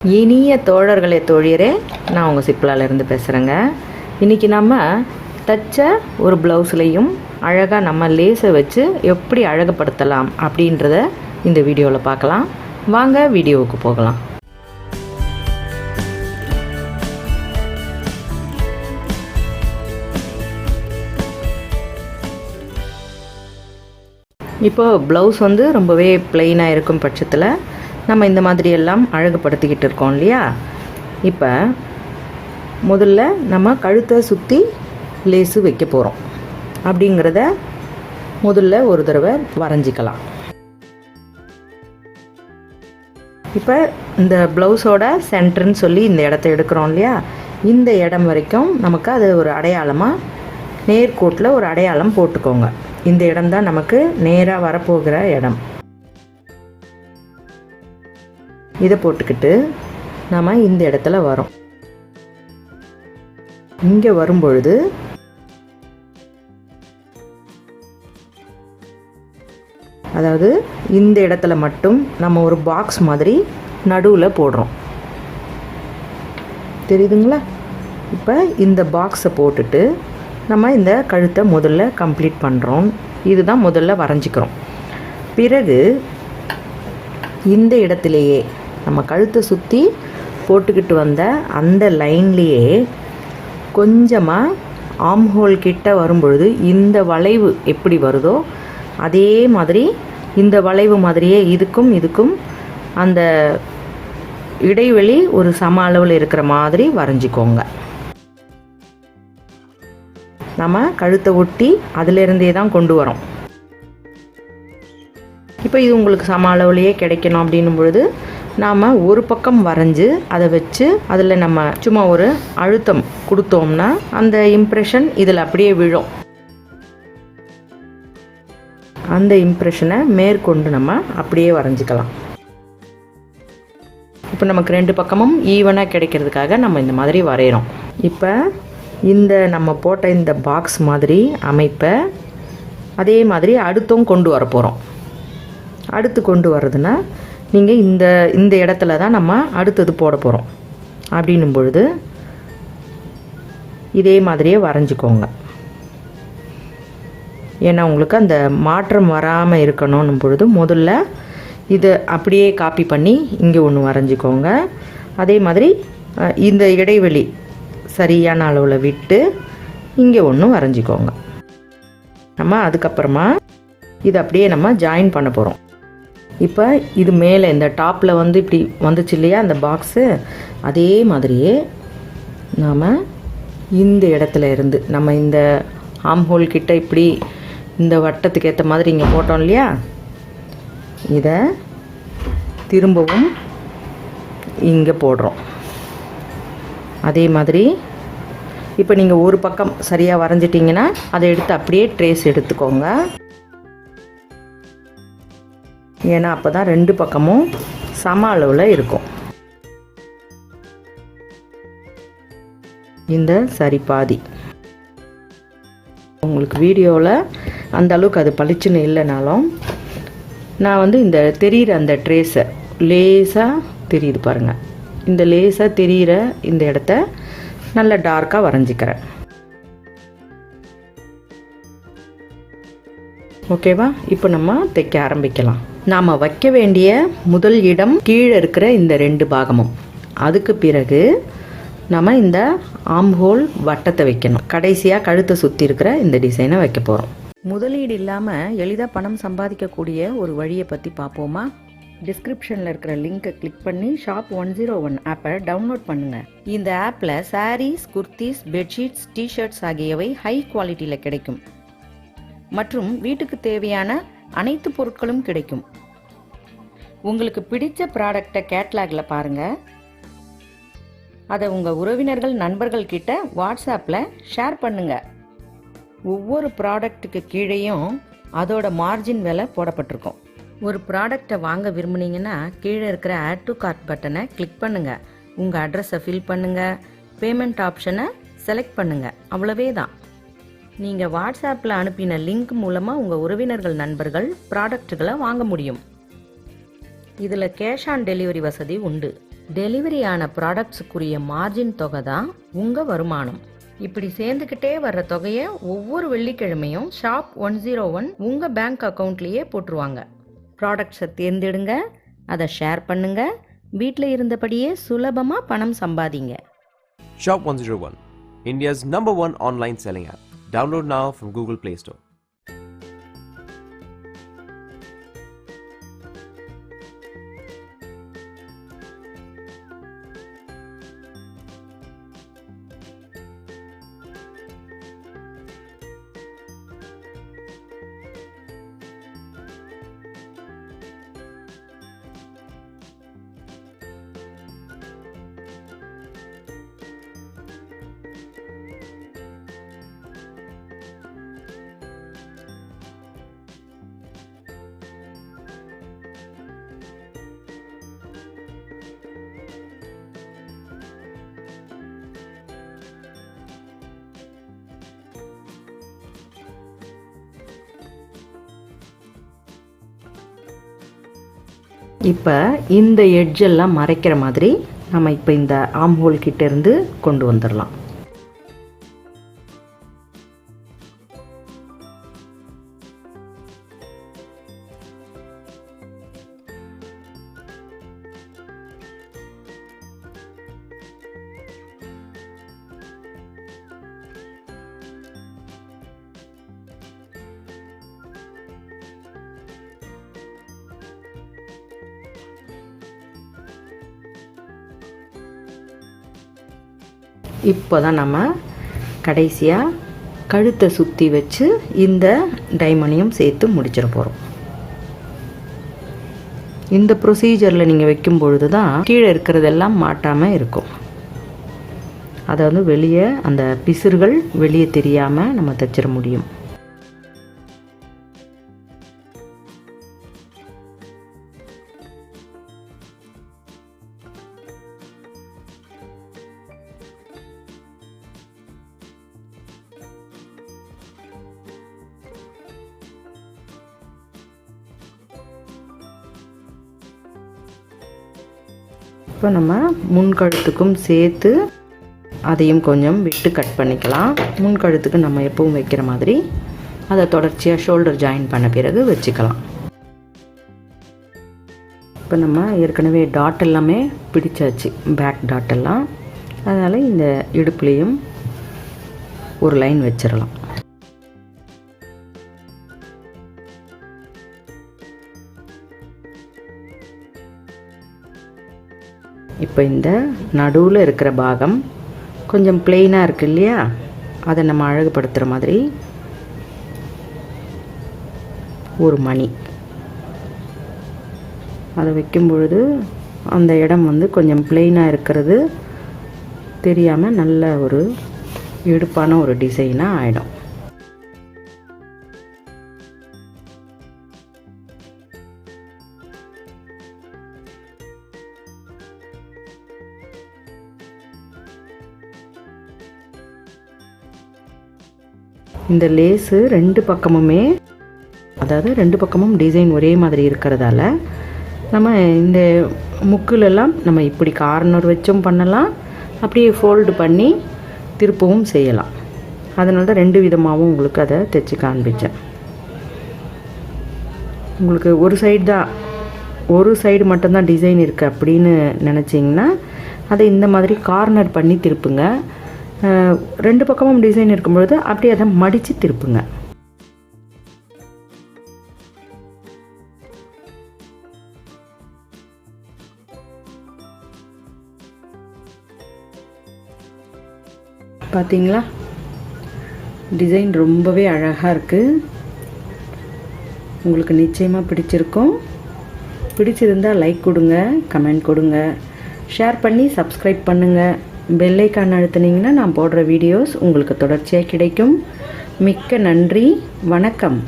இனிய தோழர்களே தோழியரே, நான் உங்கள் சிப்லாலேருந்து பேசுகிறேங்க. இன்றைக்கி நம்ம தச்ச ஒரு ப்ளவுஸ்லையும் அழகாக நம்ம லேஸை வச்சு எப்படி அழகுப்படுத்தலாம் அப்படின்றத இந்த வீடியோவில் பார்க்கலாம். வாங்க வீடியோவுக்கு போகலாம். இப்போ ப்ளவுஸ் வந்து ரொம்பவே ப்ளெயினாக இருக்கும் பட்சத்தில் நம்ம இந்த மாதிரி எல்லாம் அழகுபடுத்திக்கிட்டு இருக்கோம் இல்லையா. இப்போ முதல்ல நம்ம கழுத்தை சுற்றி லேஸு வைக்க போகிறோம் அப்படிங்கிறத முதல்ல ஒரு தடவை வரைஞ்சிக்கலாம். இப்போ இந்த ப்ளவுஸோட சென்டர்னு சொல்லி இந்த இடத்த எடுக்கிறோம் இல்லையா, இந்த இடம் வரைக்கும் நமக்கு அது ஒரு அடையாளமாக நேர்கோட்டில் ஒரு அடையாளம் போட்டுக்கோங்க. இந்த இடம் தான் நமக்கு நேராக வரப்போகிற இடம். இதை போட்டுக்கிட்டு நம்ம இந்த இடத்துல வரோம். இங்கே வரும்பொழுது அதாவது இந்த இடத்துல மட்டும் நம்ம ஒரு பாக்ஸ் மாதிரி நடுவில் போடுறோம். தெரியுதுங்களா? இப்போ இந்த பாக்ஸை போட்டுட்டு நம்ம இந்த கழுத்தை முதல்ல கம்ப்ளீட் பண்ணுறோம். இதுதான் முதல்ல வரைஞ்சிக்கிறோம். பிறகு இந்த இடத்துலையே நம்ம கழுத்தை சுற்றி போட்டுக்கிட்டு வந்த அந்த லைன்லேயே கொஞ்சமாக ஆம் ஹோல் கிட்ட வரும்பொழுது இந்த வளைவு எப்படி வருதோ அதே மாதிரி இந்த வளைவு மாதிரியே இதுக்கும் அந்த இடைவெளி ஒரு சம அளவில் இருக்கிற மாதிரி வரைஞ்சிக்கோங்க. நம்ம கழுத்தை ஒட்டி அதிலிருந்தே தான் கொண்டு வரோம். இப்போ இது உங்களுக்கு சம அளவுலையே கிடைக்கணும் அப்படின்னும் பொழுது நாம் ஒரு பக்கம் வரைஞ்சி அதை வச்சு அதில் நம்ம சும்மா ஒரு அழுத்தம் கொடுத்தோம்னா அந்த இம்ப்ரெஷன் இதில் அப்படியே விழும். அந்த இம்ப்ரெஷனை மேற்கொண்டு நம்ம அப்படியே வரைஞ்சிக்கலாம். இப்போ நமக்கு ரெண்டு பக்கமும் ஈவனாக கிடைக்கிறதுக்காக நம்ம இந்த மாதிரி வரைகிறோம். இப்போ இந்த நம்ம போட்ட இந்த பாக்ஸ் மாதிரி அமைப்பை அதே மாதிரி அடுத்தும் கொண்டு வர போகிறோம். அடுத்து கொண்டு வர்றதுன்னா நீங்கள் இந்த இடத்துல தான் நம்ம அடுத்தது போட போகிறோம். அப்படின்னும் பொழுது இதே மாதிரியே வரைஞ்சிக்கோங்க. ஏன்னா உங்களுக்கு அந்த மாற்றம் வராமல் இருக்கணும் பொழுது முதல்ல இதை அப்படியே காப்பி பண்ணி இங்கே ஒன்று வரைஞ்சிக்கோங்க. அதே மாதிரி இந்த இடைவெளி சரியான அளவில் விட்டு இங்கே ஒன்று வரைஞ்சிக்கோங்க. நம்ம அதுக்கப்புறமா இதை அப்படியே நம்ம ஜாயின் பண்ண போகிறோம். இப்போ இது மேலே இந்த டாப்பில் வந்து இப்படி வந்துச்சு இல்லையா அந்த பாக்ஸு, அதே மாதிரியே நாம் இந்த இடத்துல இருந்து நம்ம இந்த ஆம் ஹோல் கிட்ட இப்படி இந்த வட்டத்துக்கு ஏற்ற மாதிரி இங்கே போட்டோம் இல்லையா, இதை திரும்பவும் இங்கே போடுறோம். அதே மாதிரி இப்போ நீங்கள் ஒரு பக்கம் சரியாக வரைஞ்சிட்டிங்கன்னா அதை எடுத்து அப்படியே ட்ரேஸ் எடுத்துக்கோங்க. ஏன்னா அப்போ தான் ரெண்டு பக்கமும் சம அளவில் இருக்கும். இந்த சரிபாதி உங்களுக்கு வீடியோவில் அந்த அளவுக்கு அது பளிச்சுன்னு இல்லைனாலும் நான் வந்து இந்த தெரிகிற அந்த ட்ரேஸை லேசாக தெரியுது பாருங்கள், இந்த லேசாக தெரிகிற இந்த இடத்த நல்ல டார்க்காக வரைஞ்சிக்கிறேன். ஓகேவா? இப்போ நம்ம தைக்க ஆரம்பிக்கலாம். நாம் வைக்க வேண்டிய முதல் இடம் கீழே இருக்கிற இந்த ரெண்டு பாகமும், அதுக்கு பிறகு நம்ம இந்த ஆம் ஹோல் வட்டத்தை வைக்கணும். கடைசியாக கழுத்தை சுற்றி இருக்கிற இந்த டிசைனை வைக்க போகிறோம். முதலீடு இல்லாமல் எளிதாக பணம் சம்பாதிக்கக்கூடிய ஒரு வழியை பற்றி பார்ப்போமா? டிஸ்கிரிப்ஷனில் இருக்கிற லிங்கை கிளிக் பண்ணி ஷாப் 101 ஆப்பை டவுன்லோட் பண்ணுங்கள். இந்த ஆப்பில் சாரீஸ், குர்த்திஸ், பெட்ஷீட்ஸ், டிஷர்ட்ஸ் ஆகியவை ஹை குவாலிட்டியில் கிடைக்கும் மற்றும் வீட்டுக்கு தேவையான அனைத்து பொருட்களும் கிடைக்கும். உங்களுக்கு பிடிச்ச ப்ராடக்டை கேட்லாகில் பாருங்கள். அதை உங்கள் உறவினர்கள், நண்பர்கள் கிட்ட வாட்ஸ்ஆப்பில் ஷேர் பண்ணுங்கள். ஒவ்வொரு ப்ராடக்ட்டுக்கு கீழேயும் அதோட மார்ஜின் விலை போடப்பட்டிருக்கும். ஒரு ப்ராடக்டை வாங்க விரும்புனீங்கன்னா கீழே இருக்கிற ஆட் டு கார்ட் பட்டனை கிளிக் பண்ணுங்கள். உங்கள் அட்ரஸை ஃபில் பண்ணுங்கள். பேமெண்ட் ஆப்ஷனை செலக்ட் பண்ணுங்கள். அவ்வளவே தான். நீங்கள் வாட்ஸ்ஆப்பில் அனுப்பின லிங்க் மூலமாக உங்கள் உறவினர்கள், நண்பர்கள் ப்ராடக்ட்டுகளை வாங்க முடியும். இதில் கேஷ் ஆன் டெலிவரி வசதி உண்டு. டெலிவரி ஆன ப்ராடக்ட்ஸுக்குரிய மார்ஜின் தொகை தான் உங்கள் வருமானம். இப்படி சேர்ந்துக்கிட்டே வர்ற தொகையை ஒவ்வொரு வெள்ளிக்கிழமையும் ஷாப் 101 உங்கள் பேங்க் அக்கௌண்ட்லேயே போட்டுருவாங்க. ப்ராடக்ட்ஸை தேர்ந்தெடுங்க, அதை ஷேர் பண்ணுங்க, வீட்டில் இருந்தபடியே சுலபமாக பணம் சம்பாதிங்க. Shop 101, India's #1 online selling app. Download now from Google Play Store. இப்போ இந்த எட்ஜெல்லாம் மறைக்கிற மாதிரி நம்ம இப்போ இந்த ஆம் ஹோல் கிட்ட இருந்து கொண்டு வந்துடலாம். இப்போ தான் நம்ம கடைசியாக கழுத்தை சுற்றி வச்சு இந்த டைமண்டையும் சேர்த்து முடிச்சிட போகிறோம். இந்த ப்ரொசீஜரில் நீங்கள் வைக்கும் பொழுது தான் கீழே இருக்கிறதெல்லாம் மாட்டாமல் இருக்கும். அதை வந்து வெளியே அந்த பிசுறுகள் வெளியே தெரியாமல் நம்ம தைச்சிட முடியும். இப்போ நம்ம முன்கழுத்துக்கும் சேர்த்து அதையும் கொஞ்சம் விட்டு கட் பண்ணிக்கலாம். முன்கழுத்துக்கு நம்ம எப்பவும் வைக்கிற மாதிரி அதை தொடர்ச்சியாக ஷோல்டர் ஜாயின் பண்ண பிறகு வச்சுக்கலாம். இப்போ நம்ம ஏற்கனவே டாட் எல்லாமே பிடிச்சாச்சு, பேக் டாட் எல்லாம். அதனால் இந்த இடுப்புலேயும் ஒரு லைன் வச்சிடலாம். இப்போ இந்த நடுவில் இருக்கிற பாகம் கொஞ்சம் பிளெயினாக இருக்கு இல்லையா, அதை நம்ம அழகுபடுத்துகிற மாதிரி ஒரு மணி அதை வைக்கும் பொழுது அந்த இடம் வந்து கொஞ்சம் பிளெயினாக இருக்கிறது தெரியாமல் நல்ல ஒரு எடுப்பான ஒரு டிசைனாக ஆகிடும். இந்த லேஸு ரெண்டு பக்கமுமே, அதாவது ரெண்டு பக்கமும் டிசைன் ஒரே மாதிரி இருக்கிறதால நம்ம இந்த முக்குலெல்லாம் நம்ம இப்படி கார்னர் வச்சும் பண்ணலாம், அப்படியே ஃபோல்டு பண்ணி திருப்பவும் செய்யலாம். அதனால தான் ரெண்டு விதமாகவும் உங்களுக்கு அதை தைச்சி காண்பிச்சேன். உங்களுக்கு ஒரு சைடு மட்டும்தான் டிசைன் இருக்குது அப்படின்னு நினச்சிங்கன்னா அதை இந்த மாதிரி கார்னர் பண்ணி திருப்புங்க. ரெண்டு பக்கமும் டிசைன் இருக்கும்பொழுது அப்படியே அதை மடித்து திருப்புங்க. பார்த்தீங்களா, டிசைன் ரொம்பவே அழகாக இருக்குது. உங்களுக்கு நிச்சயமாக பிடிச்சிருக்கும். பிடிச்சிருந்தால் லைக் கொடுங்க, கமெண்ட் கொடுங்க, ஷேர் பண்ணி சப்ஸ்கிரைப் பண்ணுங்கள். பெல் ஐக்கான் அழுத்துனீங்கன்னா நான் போடுற வீடியோஸ் உங்களுக்கு தொடர்ச்சியாக கிடைக்கும். மிக்க நன்றி, வணக்கம்.